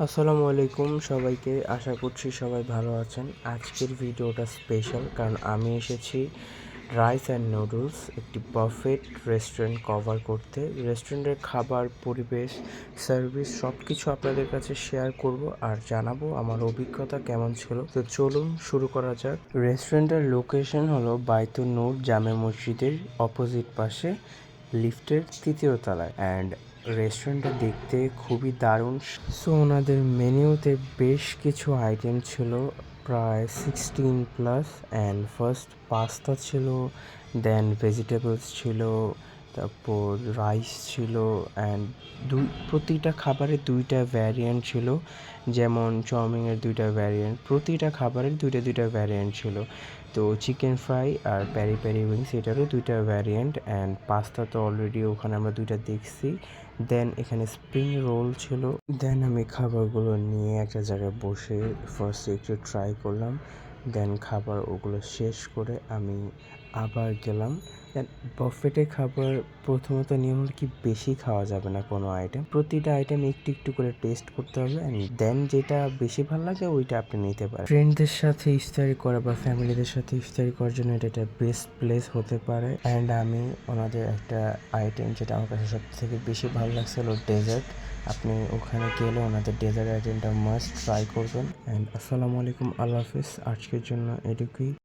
আসসালামু আলাইকুম সবাইকে। আশা করছি সবাই ভালো আছেন। আজকের ভিডিওটা স্পেশাল কারণ আমি এসেছি রাইস অ্যান্ড নুডলস একটি বাফেট রেস্টুরেন্ট কভার করতে। রেস্টুরেন্টের খাবার, পরিবেশ, সার্ভিস সব কিছু আপনাদের কাছে শেয়ার করব আর জানাবো আমার অভিজ্ঞতা কেমন ছিল। তো চলুন শুরু করা যাক। রেস্টুরেন্টের লোকেশন হলো বায়তুন নূর জামে মসজিদের অপোজিট পাশে, লিফটের ৩য় তলায়। অ্যান্ড রেস্টুরেন্টটা দেখতে খুবই দারুণ। সো ওনাদের মেনুতে বেশ কিছু আইটেম ছিল, প্রায় 16+। অ্যান্ড ফার্স্ট পাস্তা ছিল, দেন ভেজিটেবলস ছিল, তারপর রাইস ছিল। অ্যান্ড প্রতিটা খাবারের 2টা ভ্যারিয়েন্ট ছিল, যেমন চাউমিনের 2টা ভ্যারিয়েন্ট, প্রতিটা খাবারের 2টা ভ্যারিয়েন্ট ছিল। তো চিকেন ফ্রাই আর প্যারি প্যারি উইংস এটারও 2টা ভ্যারিয়েন্ট। অ্যান্ড পাস্তা তো অলরেডি ওখানে আমরা 2টা দেখছি। দেন এখানে স্প্রিং রোল ছিল। দেন আমি খাবারগুলো নিয়ে একটা জায়গায় বসে ফার্স্টে একটু ট্রাই করলাম। দেন খাবার ওগুলো শেষ করে আমি আবার গেলাম। দেন বাফেটে খাবার প্রথমত নিয়ম হলো কি, বেশি খাওয়া যাবে না কোনো আইটেম, প্রতিটা আইটেম একটু একটু করে টেস্ট করতে হবে। অ্যান্ড দেন যেটা বেশি ভালো লাগে ওইটা আপনি নিতে পারেন। ফ্রেন্ডদের সাথে ইফতারি করা বা ফ্যামিলিদের সাথে ইফতারি করার জন্য এটা একটা বেস্ট প্লেস হতে পারে। অ্যান্ড আমি ওনাদের একটা আইটেম যেটা আমার কাছে সব থেকে বেশি ভালো লাগছে হলো ডেজার্ট। আপনি ওখানে গেলে ওনাদের ডেজার্ট আইটেমটা মাস্ট ট্রাই করবেন। অ্যান্ড আসসালামু আলাইকুম, আল্লাহ হাফিজ। আজকের জন্য এটুকুই।